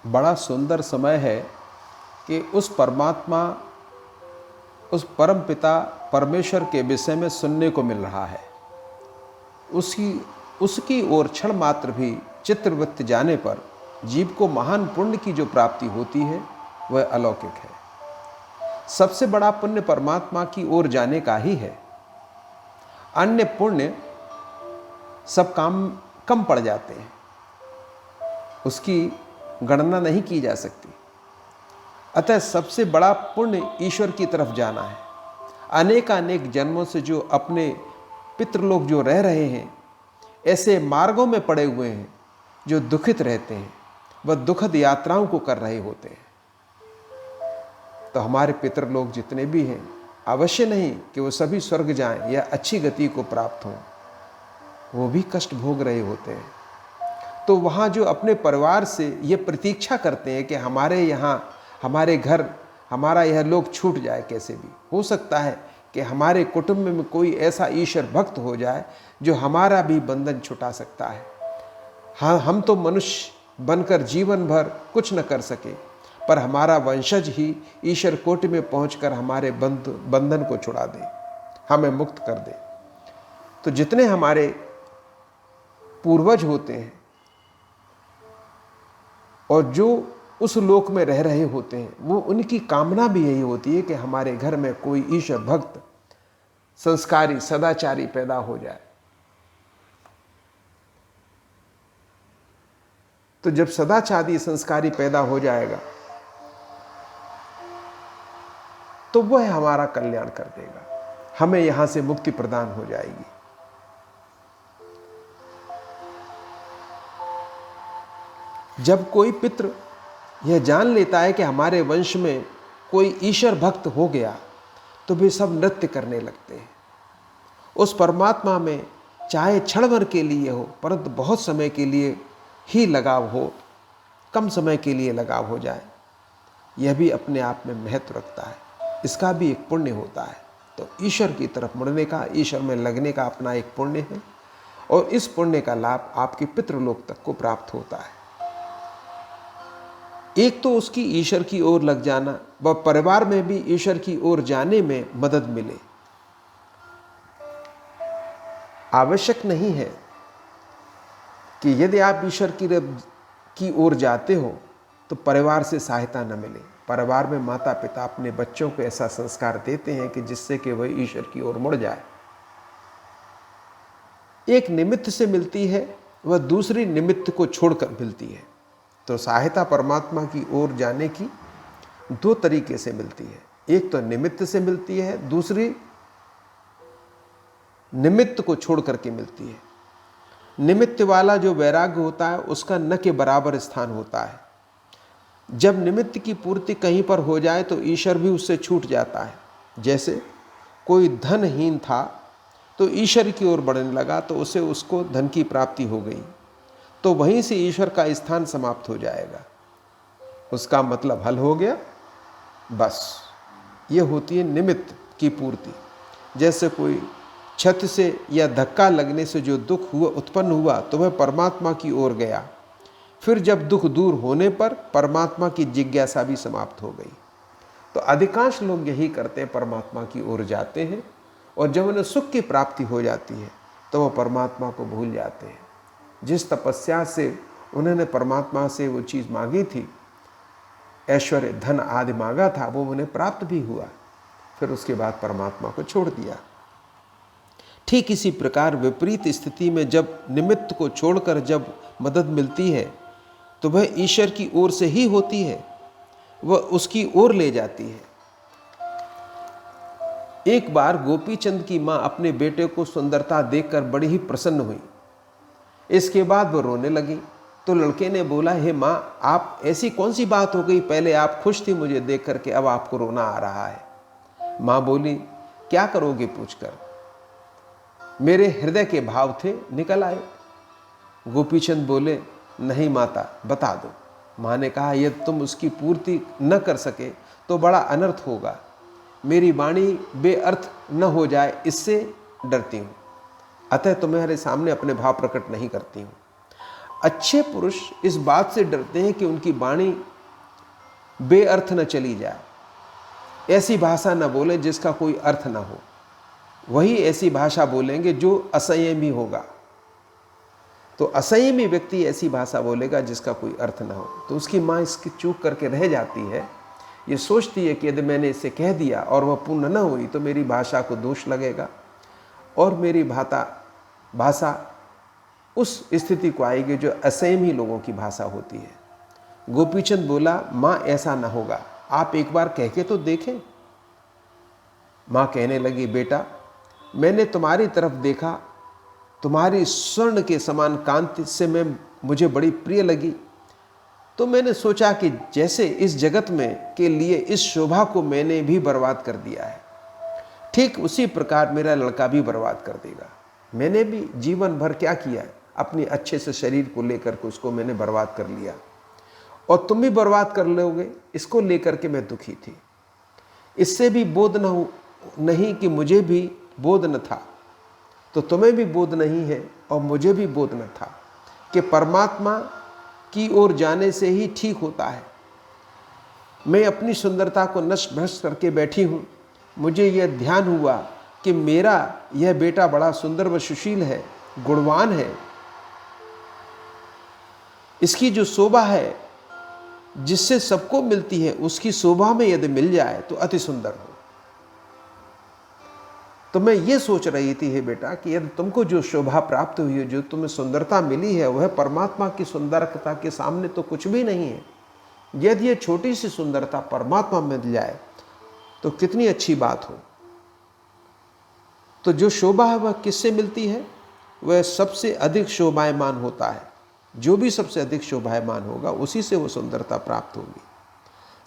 बड़ा सुंदर समय है कि उस परमात्मा, उस परम पिता परमेश्वर के विषय में सुनने को मिल रहा है। उसकी ओर क्षण मात्र भी चित्रवृत्त जाने पर जीव को महान पुण्य की जो प्राप्ति होती है वह अलौकिक है। सबसे बड़ा पुण्य परमात्मा की ओर जाने का ही है। अन्य पुण्य सब काम कम पड़ जाते हैं, उसकी गणना नहीं की जा सकती। अतः सबसे बड़ा पुण्य ईश्वर की तरफ जाना है। अनेक जन्मों से जो अपने पितृलोक जो रह रहे हैं, ऐसे मार्गों में पड़े हुए हैं जो दुखित रहते हैं, वह दुखद यात्राओं को कर रहे होते हैं। तो हमारे पितृलोक जितने भी हैं, अवश्य नहीं कि वो सभी स्वर्ग जाएं या अच्छी गति को प्राप्त हों, वो भी कष्ट भोग रहे होते हैं। तो वहाँ जो अपने परिवार से ये प्रतीक्षा करते हैं कि हमारे यहाँ, हमारे घर, हमारा यह लोक छूट जाए, कैसे भी हो सकता है कि हमारे कुटुंब में कोई ऐसा ईश्वर भक्त हो जाए जो हमारा भी बंधन छुटा सकता है। हाँ, हम तो मनुष्य बनकर जीवन भर कुछ न कर सके, पर हमारा वंशज ही ईश्वर कोटि में पहुंचकर हमारे बंधन को छुड़ा दे, हमें मुक्त कर दे। तो जितने हमारे पूर्वज होते हैं और जो उस लोक में रह रहे होते हैं, वो उनकी कामना भी यही होती है कि हमारे घर में कोई ईश्वर भक्त, संस्कारी, सदाचारी पैदा हो जाए। तो जब सदाचारी संस्कारी पैदा हो जाएगा तो वह हमारा कल्याण कर देगा, हमें यहां से मुक्ति प्रदान हो जाएगी। जब कोई पितृ यह जान लेता है कि हमारे वंश में कोई ईश्वर भक्त हो गया, तो वे सब नृत्य करने लगते हैं। उस परमात्मा में चाहे क्षण भर के लिए हो, परंतु बहुत समय के लिए ही लगाव हो, कम समय के लिए लगाव हो जाए, यह भी अपने आप में महत्व रखता है। इसका भी एक पुण्य होता है। तो ईश्वर की तरफ मुड़ने का, ईश्वर में लगने का अपना एक पुण्य है, और इस पुण्य का लाभ आपके पितृलोक तक को प्राप्त होता है। एक तो उसकी ईश्वर की ओर लग जाना, व परिवार में भी ईश्वर की ओर जाने में मदद मिले। आवश्यक नहीं है कि यदि आप ईश्वर की ओर जाते हो तो परिवार से सहायता न मिले। परिवार में माता पिता अपने बच्चों को ऐसा संस्कार देते हैं कि जिससे कि वह ईश्वर की ओर मुड़ जाए। एक निमित्त से मिलती है, वह दूसरी निमित्त को छोड़कर मिलती है। तो सहायता परमात्मा की ओर जाने की दो तरीके से मिलती है। एक तो निमित्त से मिलती है, दूसरी निमित्त को छोड़ करके मिलती है। निमित्त वाला जो वैराग्य होता है, उसका न के बराबर स्थान होता है। जब निमित्त की पूर्ति कहीं पर हो जाए तो ईश्वर भी उससे छूट जाता है। जैसे कोई धनहीन था तो ईश्वर की ओर बढ़ने लगा, तो उसे उसको धन की प्राप्ति हो गई, तो वहीं से ईश्वर का स्थान समाप्त हो जाएगा, उसका मतलब हल हो गया। बस ये होती है निमित्त की पूर्ति। जैसे कोई छत से या धक्का लगने से जो दुख हुआ, उत्पन्न हुआ, तो वह परमात्मा की ओर गया। फिर जब दुख दूर होने पर परमात्मा की जिज्ञासा भी समाप्त हो गई। तो अधिकांश लोग यही करते हैं, परमात्मा की ओर जाते हैं, और जब उन्हें सुख की प्राप्ति हो जाती है तो वह परमात्मा को भूल जाते हैं। जिस तपस्या से उन्होंने परमात्मा से वो चीज़ मांगी थी, ऐश्वर्य, धन आदि मांगा था, वो उन्हें प्राप्त भी हुआ। फिर उसके बाद परमात्मा को छोड़ दिया। ठीक इसी प्रकार विपरीत स्थिति में जब निमित्त को छोड़कर जब मदद मिलती है, तो वह ईश्वर की ओर से ही होती है, वह उसकी ओर ले जाती है। एक बार गोपीचंद की माँ अपने बेटे को सुंदरता देखकर बड़ी ही प्रसन्न हुई। इसके बाद वो रोने लगी। तो लड़के ने बोला, हे माँ, आप ऐसी कौन सी बात हो गई? पहले आप खुश थी मुझे देख करके, अब आपको रोना आ रहा है। माँ बोली, क्या करोगे पूछकर? मेरे हृदय के भाव थे, निकल आए। गोपीचंद बोले, नहीं माता, बता दो। माँ ने कहा, यदि तुम उसकी पूर्ति न कर सके तो बड़ा अनर्थ होगा। मेरी वाणी बेअर्थ न हो जाए, इससे डरती हूँ। अतः तुम्हारे सामने अपने भाव प्रकट नहीं करती हूँ। अच्छे पुरुष इस बात से डरते हैं कि उनकी वाणी बेअर्थ न चली जाए, ऐसी भाषा न बोले जिसका कोई अर्थ ना हो। वही ऐसी भाषा बोलेंगे जो असंयमी होगा। तो असंयमी व्यक्ति ऐसी भाषा बोलेगा जिसका कोई अर्थ ना हो। तो उसकी माँ इसकी चूक करके रह जाती है। ये सोचती है कि यदि मैंने इसे कह दिया और वह पूर्ण न हुई तो मेरी भाषा को दोष लगेगा और मेरी भाषा उस स्थिति को आएगी जो असंयमी लोगों की भाषा होती है। गोपीचंद बोला, माँ ऐसा ना होगा, आप एक बार कह के तो देखें। माँ कहने लगी, बेटा मैंने तुम्हारी तरफ देखा, तुम्हारी स्वर्ण के समान कांति से मुझे बड़ी प्रिय लगी, तो मैंने सोचा कि जैसे इस जगत में के लिए इस शोभा को मैंने भी बर्बाद कर दिया है, ठीक उसी प्रकार मेरा लड़का भी बर्बाद कर देगा। मैंने भी जीवन भर क्या किया है, अपनी अच्छे से शरीर को लेकर के उसको मैंने बर्बाद कर लिया, और तुम भी बर्बाद कर लोगे, इसको लेकर के मैं दुखी थी। इससे भी बोध नहीं कि मुझे भी बोध न था, तो तुम्हें भी बोध नहीं है और मुझे भी बोध न था कि परमात्मा की ओर जाने से ही ठीक होता है। मैं अपनी सुंदरता को नष्ट भ्रष्ट करके बैठी हूँ। मुझे यह ध्यान हुआ कि मेरा यह बेटा बड़ा सुंदर व सुशील है, गुणवान है, इसकी जो शोभा है जिससे सबको मिलती है, उसकी शोभा में यदि मिल जाए तो अति सुंदर हो। तो मैं ये सोच रही थी, हे बेटा, कि यदि तुमको जो शोभा प्राप्त हुई है, जो तुम्हें सुंदरता मिली है, वह परमात्मा की सुंदरता के सामने तो कुछ भी नहीं है। यदि ये छोटी सी सुंदरता परमात्मा में मिल जाए तो कितनी अच्छी बात हो। तो जो शोभा है वह किससे मिलती है? वह सबसे अधिक शोभायमान होता है। जो भी सबसे अधिक शोभायमान होगा उसी से वो सुंदरता प्राप्त होगी।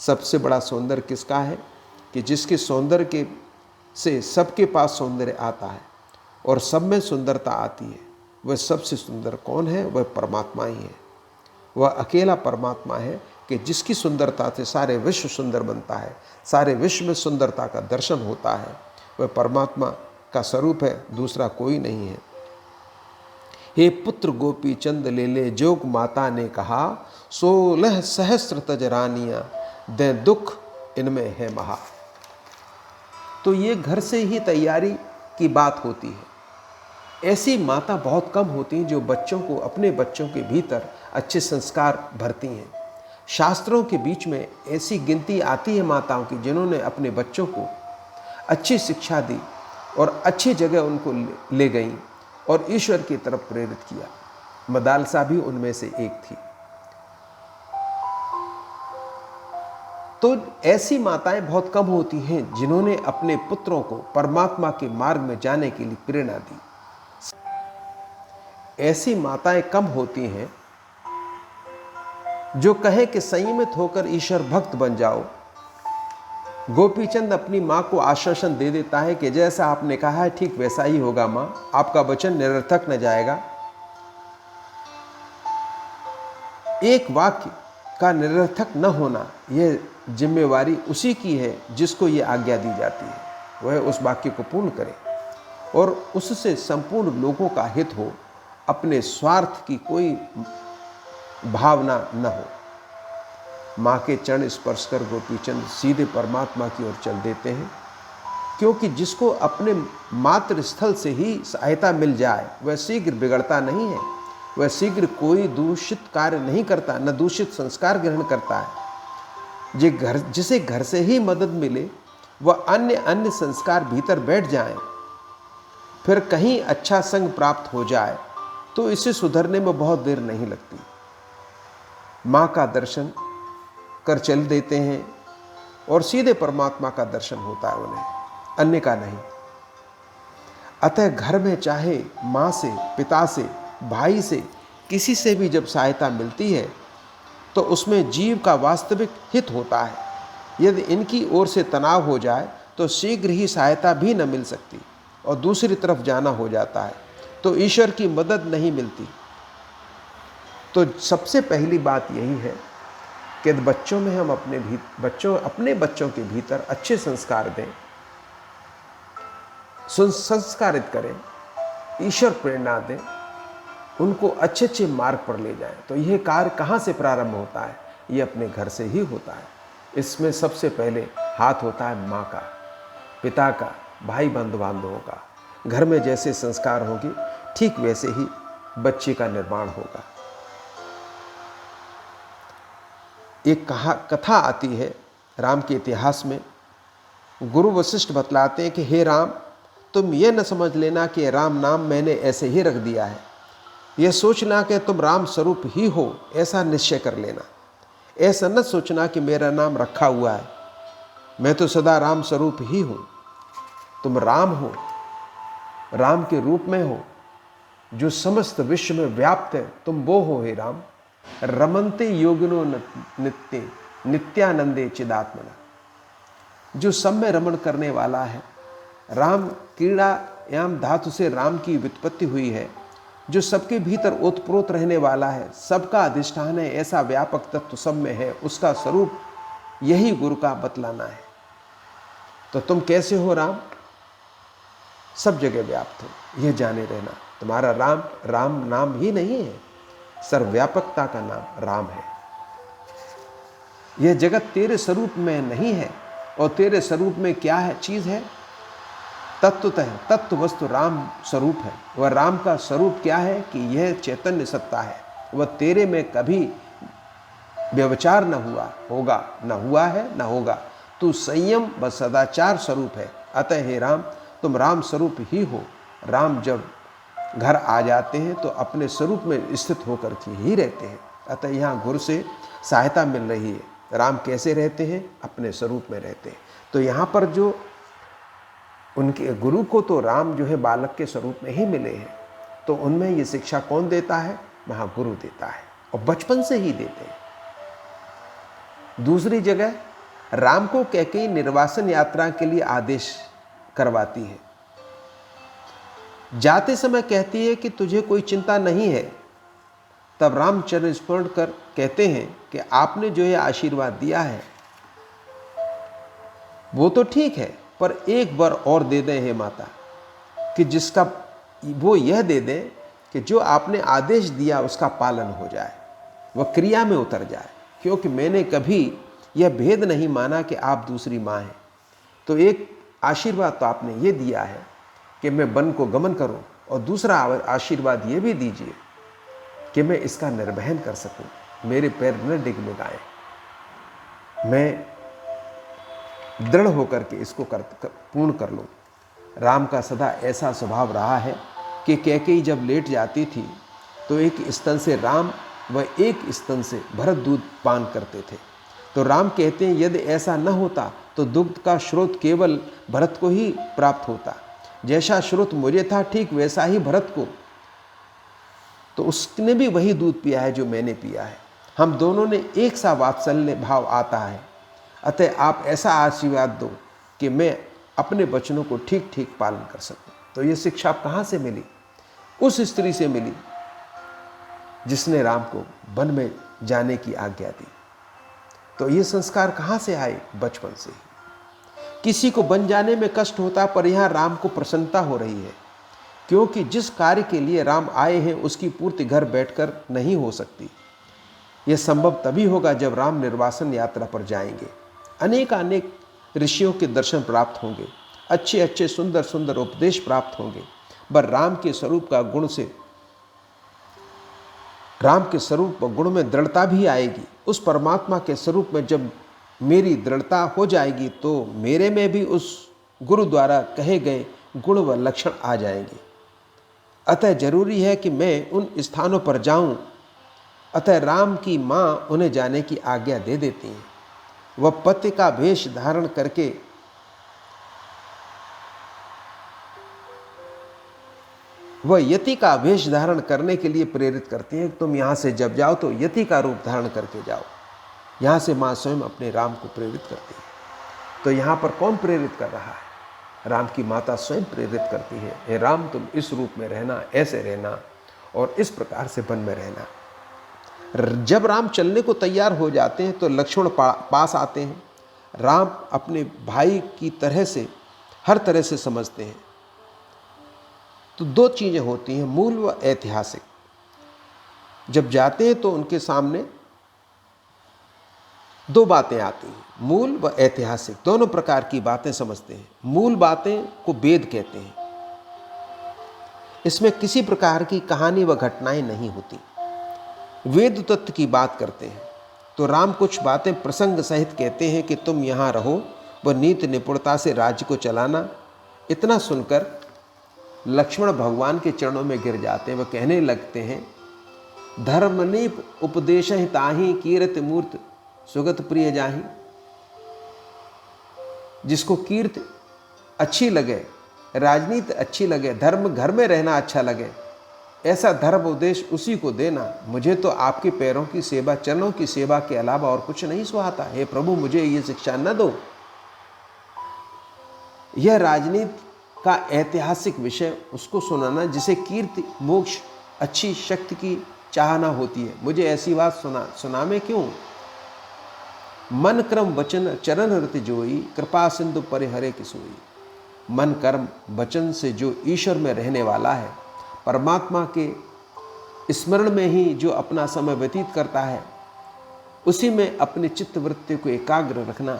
सबसे बड़ा सौंदर्य किसका है? कि जिसके सौंदर्य के से सबके पास सौंदर्य आता है और सब में सुंदरता आती है। वह सबसे सुंदर कौन है? वह परमात्मा ही है। वह अकेला परमात्मा है कि जिसकी सुंदरता से सारे विश्व सुंदर बनता है, सारे विश्व में सुंदरता का दर्शन होता है। वह परमात्मा का स्वरूप है, दूसरा कोई नहीं है। हे पुत्र गोपी चंद ले ले, जोग माता ने कहा, 16 सहस्त्र तजरानियाँ दे दुख इनमें है महा। तो ये घर से ही तैयारी की बात होती है। ऐसी माता बहुत कम होती हैं जो बच्चों को, अपने बच्चों के भीतर अच्छे संस्कार भरती हैं। शास्त्रों के बीच में ऐसी गिनती आती है माताओं की जिन्होंने अपने बच्चों को अच्छी शिक्षा दी और अच्छी जगह उनको ले गईं और ईश्वर की तरफ प्रेरित किया। मदालसा भी उनमें से एक थी। तो ऐसी माताएं बहुत कम होती हैं जिन्होंने अपने पुत्रों को परमात्मा के मार्ग में जाने के लिए प्रेरणा दी। ऐसी माताएं कम होती हैं जो कहे कि संयमित होकर ईश्वर भक्त बन जाओ। गोपीचंद अपनी मां को आश्वासन दे देता है कि जैसा आपने कहा है ठीक वैसा ही होगा मां, आपका वचन निरर्थक न जाएगा। एक वाक्य का निरर्थक न होना, यह जिम्मेवारी उसी की है जिसको ये आज्ञा दी जाती है। वह उस वाक्य को पूर्ण करे और उससे संपूर्ण लोगों का हित हो, अपने स्वार्थ की कोई भावना न हो। माँ के चरण स्पर्श कर गोपीचंद सीधे परमात्मा की ओर चल देते हैं, क्योंकि जिसको अपने मातृ स्थल से ही सहायता मिल जाए वह शीघ्र बिगड़ता नहीं है। वह शीघ्र कोई दूषित कार्य नहीं करता, न दूषित संस्कार ग्रहण करता है। जिसे घर से ही मदद मिले वह अन्य संस्कार भीतर बैठ जाएं, फिर कहीं अच्छा संग प्राप्त हो जाए तो इसे सुधरने में बहुत देर नहीं लगती। माँ का दर्शन कर चल देते हैं और सीधे परमात्मा का दर्शन होता है उन्हें, अन्य का नहीं। अतः घर में चाहे माँ से, पिता से, भाई से, किसी से भी जब सहायता मिलती है तो उसमें जीव का वास्तविक हित होता है। यदि इनकी ओर से तनाव हो जाए तो शीघ्र ही सहायता भी न मिल सकती और दूसरी तरफ जाना हो जाता है, तो ईश्वर की मदद नहीं मिलती। तो सबसे पहली बात यही है कि बच्चों में हम अपने बच्चों के भीतर अच्छे संस्कार दें, संस्कारित करें, ईश्वर प्रेरणा दें उनको अच्छे अच्छे मार्ग पर ले जाएं। तो यह कार्य कहाँ से प्रारंभ होता है? ये अपने घर से ही होता है। इसमें सबसे पहले हाथ होता है माँ का, पिता का, भाई बंधु बांधवों का। घर में जैसे संस्कार होंगे ठीक वैसे ही बच्चे का निर्माण होगा। एक कथा आती है राम के इतिहास में। गुरु वशिष्ठ बतलाते हैं कि हे राम, तुम ये न समझ लेना कि राम नाम मैंने ऐसे ही रख दिया है। यह सोचना कि तुम राम स्वरूप ही हो, ऐसा निश्चय कर लेना। ऐसा न सोचना कि मेरा नाम रखा हुआ है, मैं तो सदा राम स्वरूप ही हूँ। तुम राम हो, राम के रूप में हो, जो समस्त विश्व में व्याप्त है, तुम वो हो हे राम। रमन्ते योगिनो नित्य नित्यानंदे चिदात्मना, जो सब में रमण करने वाला है। राम क्रीड़ा याम धातु से राम की व्युत्पत्ति हुई है, जो सबके भीतर ओतप्रोत रहने वाला है, सबका अधिष्ठान है, ऐसा व्यापक तत्व सब में है, उसका स्वरूप यही गुरु का बतलाना है। तो तुम कैसे हो राम? सब जगह व्याप्त हो, यह जाने रहना। तुम्हारा राम राम नाम ही नहीं है, सर्वव्यापकता का नाम राम है। यह जगत तेरे स्वरूप में नहीं है, और तेरे स्वरूप में क्या है चीज है? तत्वतः तत्व वस्तु राम स्वरूप है। वह राम का स्वरूप क्या है कि यह चैतन्य सत्ता है। वह तेरे में कभी व्यभिचार न हुआ, होगा न हुआ है, न होगा। तू संयम व सदाचार स्वरूप है। अतः हे राम, तुम राम स्वरूप ही हो। राम जब घर आ जाते हैं तो अपने स्वरूप में स्थित होकर के ही रहते हैं। अतः यहाँ गुरु से सहायता मिल रही है। राम कैसे रहते हैं? अपने स्वरूप में रहते हैं। तो यहाँ पर जो उनके गुरु को तो राम जो है बालक के स्वरूप में ही मिले हैं, तो उनमें ये शिक्षा कौन देता है? महागुरु देता है, और बचपन से ही देते हैं। दूसरी जगह राम को कैकेयी निर्वासन यात्रा के लिए आदेश करवाती है। जाते समय कहती है कि तुझे कोई चिंता नहीं है। तब रामचरण स्मरण कर कहते हैं कि आपने जो ये आशीर्वाद दिया है वो तो ठीक है, पर एक बार और दे दें हे माता, कि जिसका वो यह दे दें कि जो आपने आदेश दिया उसका पालन हो जाए, वह क्रिया में उतर जाए। क्योंकि मैंने कभी यह भेद नहीं माना कि आप दूसरी माँ हैं। तो एक आशीर्वाद तो आपने ये दिया है कि मैं वन को गमन करूं, और दूसरा आशीर्वाद ये भी दीजिए कि मैं इसका निर्वहन कर सकूं, मेरे पैर न डिगमिगाएं, मैं दृढ़ होकर के इसको पूर्ण कर लूं। राम का सदा ऐसा स्वभाव रहा है कि कैकेयी जब लेट जाती थी तो एक स्तन से राम व एक स्तन से भरत दूध पान करते थे। तो राम कहते हैं यदि ऐसा न होता तो दुग्ध का स्रोत केवल भरत को ही प्राप्त होता। जैसा स्रोत मुझे था ठीक वैसा ही भरत को, तो उसने भी वही दूध पिया है जो मैंने पिया है। हम दोनों ने एक सा वात्सल्य भाव आता है। अतः आप ऐसा आशीर्वाद दो कि मैं अपने वचनों को ठीक ठीक पालन कर सकूं। तो ये शिक्षा कहाँ से मिली? उस स्त्री से मिली जिसने राम को वन में जाने की आज्ञा दी। तो ये संस्कार कहाँ से आए? बचपन से ही। किसी को बन जाने में कष्ट होता, पर यहाँ राम को प्रसन्नता हो रही है, क्योंकि जिस कार्य के लिए राम आए हैं उसकी पूर्ति घर बैठकर नहीं हो सकती। यह संभव तभी होगा जब राम निर्वासन यात्रा पर जाएंगे। अनेक ऋषियों के दर्शन प्राप्त होंगे, अच्छे अच्छे सुंदर सुंदर उपदेश प्राप्त होंगे। पर राम के स्वरूप का गुण से, राम के स्वरूप व गुण में दृढ़ता भी आएगी। उस परमात्मा के स्वरूप में जब मेरी दृढ़ता हो जाएगी तो मेरे में भी उस गुरु द्वारा कहे गए गुण व लक्षण आ जाएंगे। अतः जरूरी है कि मैं उन स्थानों पर जाऊं। अतः राम की माँ उन्हें जाने की आज्ञा दे देती हैं। वह पति का वेश धारण करके वह यति का वेश धारण करने के लिए प्रेरित करती हैं। तुम यहाँ से जब जाओ तो यति का रूप धारण करके जाओ। यहाँ से माँ स्वयं अपने राम को प्रेरित करती है। तो यहाँ पर कौन प्रेरित कर रहा है? राम की माता स्वयं प्रेरित करती है, हे राम तुम इस रूप में रहना, ऐसे रहना और इस प्रकार से वन में रहना। जब राम चलने को तैयार हो जाते हैं तो लक्ष्मण पास आते हैं। राम अपने भाई की तरह से हर तरह से समझते हैं। तो दो चीज़ें होती हैं, मूल व ऐतिहासिक। जब जाते हैं तो उनके सामने दो बातें आती हैं, मूल व ऐतिहासिक। दोनों प्रकार की बातें समझते हैं। मूल बातें को वेद कहते हैं। इसमें किसी प्रकार की कहानी व घटनाएं नहीं होती। वेद तत्व की बात करते हैं तो राम कुछ बातें प्रसंग सहित कहते हैं कि तुम यहाँ रहो व नीति निपुणता से राज्य को चलाना। इतना सुनकर लक्ष्मण भगवान के चरणों में गिर जाते हैं। वह कहने लगते हैं, धर्मनीप उपदेश ताही कीर्त मूर्त सुगत प्रिय जाही। जिसको कीर्त अच्छी लगे, राजनीति अच्छी लगे, धर्म घर में रहना अच्छा लगे, ऐसा धर्म उपदेश उसी को देना। मुझे तो आपके पैरों की सेवा, चरणों की सेवा के अलावा और कुछ नहीं सुहाता। हे प्रभु, मुझे ये शिक्षा न दो। यह राजनीति का ऐतिहासिक विषय उसको सुनाना जिसे कीर्ति, मोक्ष, अच्छी शक्ति की चाहना होती है। मुझे ऐसी बात सुना में क्यों? मन क्रम वचन चरण रति जोई, कृपा सिंधु परिहरे की सोई। मन कर्म वचन से जो ईश्वर में रहने वाला है, परमात्मा के स्मरण में ही जो अपना समय व्यतीत करता है, उसी में अपने चित्त वृत्ति को एकाग्र रखना,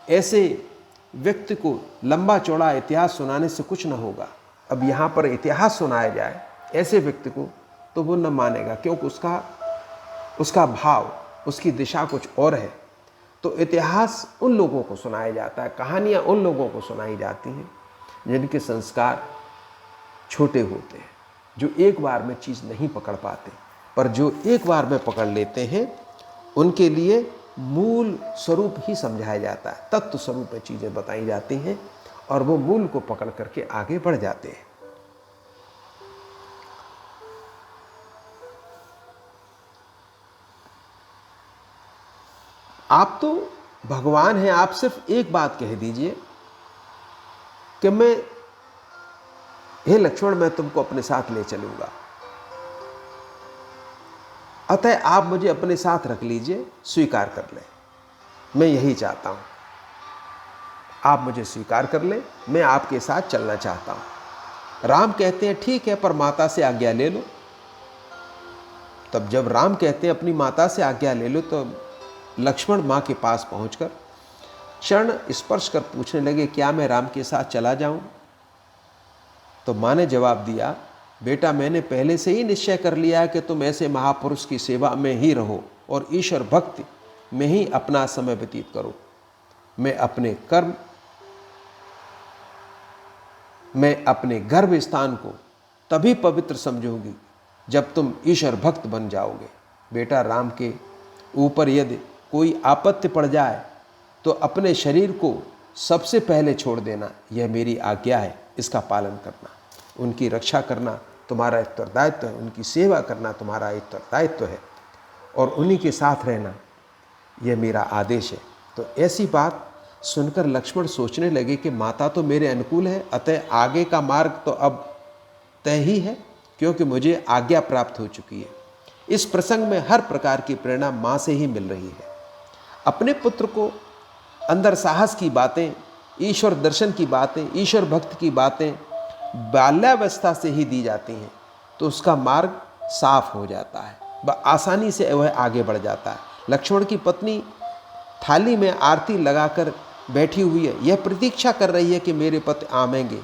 ऐसे व्यक्ति को लंबा चौड़ा इतिहास सुनाने से कुछ न होगा। अब यहाँ पर इतिहास सुनाया जाए ऐसे व्यक्ति को तो वो न मानेगा, क्योंकि उसका भाव, उसकी दिशा कुछ और है। तो इतिहास उन लोगों को सुनाया जाता है, कहानियाँ उन लोगों को सुनाई जाती हैं जिनके संस्कार छोटे होते हैं, जो एक बार में चीज़ नहीं पकड़ पाते। पर जो एक बार में पकड़ लेते हैं उनके लिए मूल स्वरूप ही समझाया जाता है, तत्व स्वरूप में चीज़ें बताई जाती हैं और वो मूल को पकड़ करके आगे बढ़ जाते हैं। आप तो भगवान हैं, आप सिर्फ एक बात कह दीजिए कि हे लक्ष्मण, मैं तुमको अपने साथ ले चलूंगा, अतः आप मुझे अपने साथ रख लीजिए, स्वीकार कर लें। मैं यही चाहता हूं, आप मुझे स्वीकार कर लें, मैं आपके साथ चलना चाहता हूं। राम कहते हैं ठीक है, पर माता से आज्ञा ले लो। तब जब राम कहते हैं अपनी माता से आज्ञा ले लो, तो लक्ष्मण माँ के पास पहुंचकर चरण स्पर्श कर पूछने लगे, क्या मैं राम के साथ चला जाऊं? तो माँ ने जवाब दिया, बेटा, मैंने पहले से ही निश्चय कर लिया है कि तुम ऐसे महापुरुष की सेवा में ही रहो और ईश्वर भक्ति में ही अपना समय व्यतीत करो। मैं अपने गर्भ स्थान को तभी पवित्र समझूंगी जब तुम ईश्वर भक्त बन जाओगे। बेटा, राम के ऊपर यदि कोई आपत्ति पड़ जाए तो अपने शरीर को सबसे पहले छोड़ देना, यह मेरी आज्ञा है, इसका पालन करना। उनकी रक्षा करना तुम्हारा उत्तरदायित्व है, उनकी सेवा करना तुम्हारा उत्तरदायित्व है और उन्हीं के साथ रहना यह मेरा आदेश है। तो ऐसी बात सुनकर लक्ष्मण सोचने लगे कि माता तो मेरे अनुकूल है, अतः आगे का मार्ग तो अब तय ही है, क्योंकि मुझे आज्ञा प्राप्त हो चुकी है। इस प्रसंग में हर प्रकार की प्रेरणा माँ से ही मिल रही है। अपने पुत्र को अंदर साहस की बातें, ईश्वर दर्शन की बातें, ईश्वर भक्त की बातें बाल्यावस्था से ही दी जाती हैं, तो उसका मार्ग साफ हो जाता है, वह आसानी से वह आगे बढ़ जाता है। लक्ष्मण की पत्नी थाली में आरती लगाकर बैठी हुई है, यह प्रतीक्षा कर रही है कि मेरे पति आवेंगे,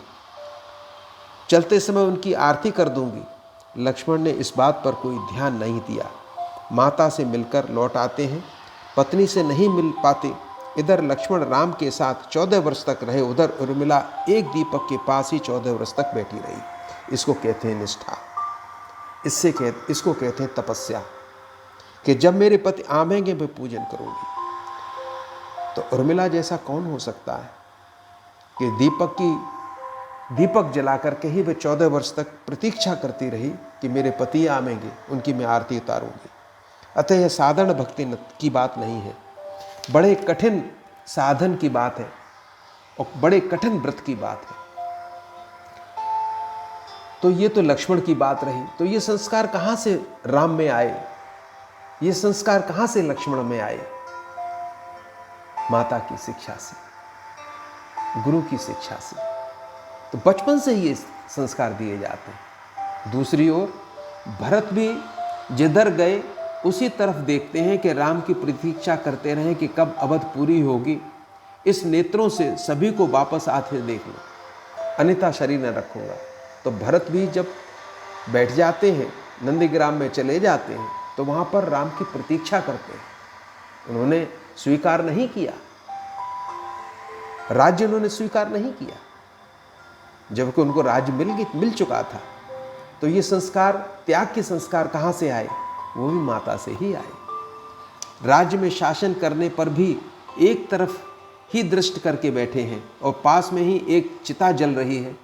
चलते समय उनकी आरती कर दूंगी। लक्ष्मण ने इस बात पर कोई ध्यान नहीं दिया। माता से मिलकर लौट आते हैं, पत्नी से नहीं मिल पाते। इधर लक्ष्मण राम के साथ 14 वर्ष तक रहे, उधर उर्मिला एक दीपक के पास ही 14 वर्ष तक बैठी रही। इसको कहते हैं निष्ठा, इसको कहते हैं तपस्या, कि जब मेरे पति आवेंगे मैं पूजन करूंगी। तो उर्मिला जैसा कौन हो सकता है कि दीपक जला करके ही वे 14 वर्ष तक प्रतीक्षा करती रही कि मेरे पति आवेंगे, उनकी मैं आरती उतारूंगी। अतः यह साधारण भक्ति की बात नहीं है, बड़े कठिन साधन की बात है और बड़े कठिन व्रत की बात है। तो ये तो लक्ष्मण की बात रही। तो ये संस्कार कहाँ से राम में आए, ये संस्कार कहाँ से लक्ष्मण में आए? माता की शिक्षा से, गुरु की शिक्षा से। तो बचपन से ये संस्कार दिए जाते हैं। दूसरी ओर भरत भी जिधर गए उसी तरफ देखते हैं कि राम की प्रतीक्षा करते रहें कि कब अवध पूरी होगी। इस नेत्रों से सभी को वापस आते देख लो, अन्यथा शरीर न रखूंगा। तो भरत भी जब बैठ जाते हैं, नंदीग्राम में चले जाते हैं, तो वहां पर राम की प्रतीक्षा करते हैं। उन्होंने स्वीकार नहीं किया, राज्य उन्होंने स्वीकार नहीं किया, जबकि उनको राज्य मिल चुका था। तो ये संस्कार, त्याग के संस्कार कहाँ से आए? वो भी माता से ही आए। राज्य में शासन करने पर भी एक तरफ ही दृष्टि करके बैठे हैं और पास में ही एक चिता जल रही है।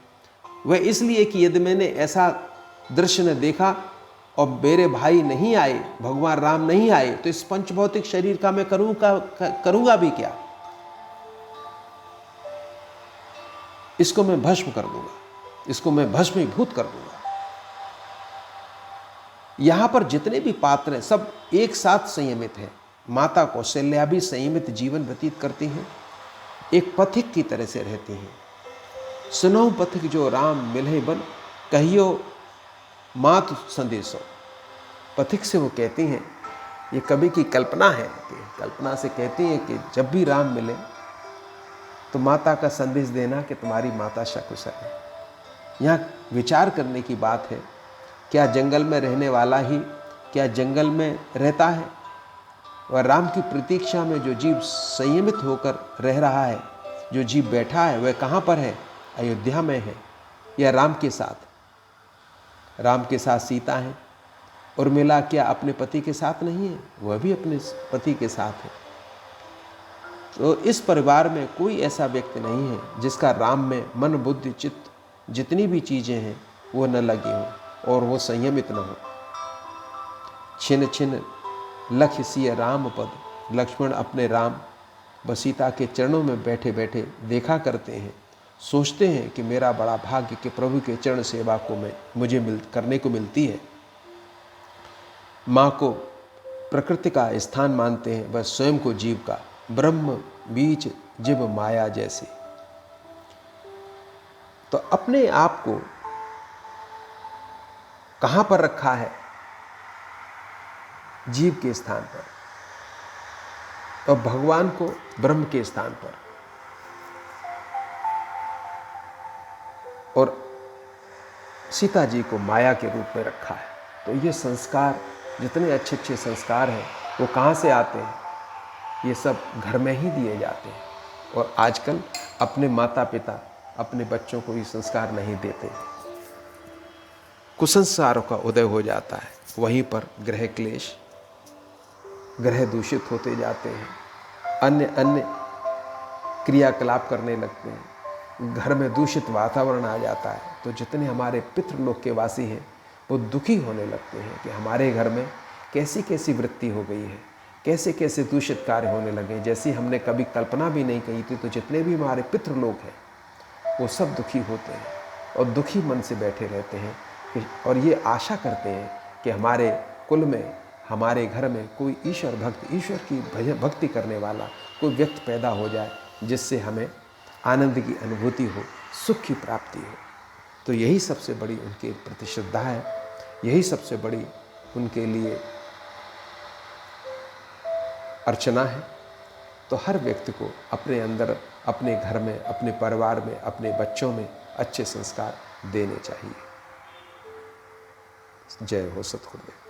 वह इसलिए कि यदि मैंने ऐसा दृश्य न देखा और मेरे भाई नहीं आए, भगवान राम नहीं आए, तो इस पंचभौतिक शरीर का मैं करूंगा भी क्या? इसको मैं भस्म कर दूंगा, इसको मैं भस्मीभूत कर दूंगा। यहां पर जितने भी पात्र हैं सब एक साथ संयमित हैं। माता कौशल्या भी संयमित जीवन व्यतीत करती हैं, एक पथिक की तरह से रहती हैं। सुनहु पथिक जो राम मिले बन, कहियो मात संदेशो। पथिक से वो कहती हैं, ये कवि की कल्पना है कि कल्पना से कहती हैं कि जब भी राम मिले तो माता का संदेश देना कि तुम्हारी माता सकुशल है। यहाँ विचार करने की बात है, क्या जंगल में रहने वाला ही क्या जंगल में रहता है? और राम की प्रतीक्षा में जो जीव संयमित होकर रह रहा है, जो जीव बैठा है, वह कहाँ पर है? अयोध्या में है या राम के साथ? राम के साथ सीता है। उर्मिला क्या अपने पति के साथ नहीं है? वह भी अपने पति के साथ है। तो इस परिवार में कोई ऐसा व्यक्ति नहीं है जिसका राम में मन बुद्धि चित्त जितनी भी चीज़ें हैं वो न लगी हो और वो संयमित न हो। छिन छिन लख सिय राम पद, लक्ष्मण अपने राम व सीता के चरणों में बैठे बैठे देखा करते हैं, सोचते हैं कि मेरा बड़ा भाग्य कि प्रभु के चरण सेवा को मुझे करने को मिलती है। माँ को प्रकृति का स्थान मानते हैं, वह स्वयं को जीव का, ब्रह्म बीच जीव माया जैसे। तो अपने आप को कहां पर रखा है? जीव के स्थान पर, और भगवान को ब्रह्म के स्थान पर। और सीता जी को माया के रूप में रखा है। तो ये संस्कार, जितने अच्छे अच्छे संस्कार हैं, वो कहाँ से आते हैं? ये सब घर में ही दिए जाते हैं। और आजकल अपने माता पिता अपने बच्चों को ये संस्कार नहीं देते। कुसंस्कारों का उदय हो जाता है, वहीं पर गृह क्लेश, गृह दूषित होते जाते हैं, अन्य अन्य क्रियाकलाप करने लगते हैं, घर में दूषित वातावरण आ जाता है। तो जितने हमारे पितृलोक के वासी हैं वो दुखी होने लगते हैं कि हमारे घर में कैसी कैसी वृत्ति हो गई है, कैसे कैसे दूषित कार्य होने लगे, जैसी हमने कभी कल्पना भी नहीं की थी। तो जितने भी हमारे पितृलोक हैं वो सब दुखी होते हैं और दुखी मन से बैठे रहते हैं और ये आशा करते हैं कि हमारे कुल में, हमारे घर में कोई ईश्वर भक्त, ईश्वर की भक्ति करने वाला कोई व्यक्ति पैदा हो जाए, जिससे हमें आनंद की अनुभूति हो, सुख की प्राप्ति हो। तो यही सबसे बड़ी उनके प्रति श्रद्धा है, यही सबसे बड़ी उनके लिए अर्चना है। तो हर व्यक्ति को अपने अंदर, अपने घर में, अपने परिवार में, अपने बच्चों में अच्छे संस्कार देने चाहिए। जय हो सतगुरुदेव।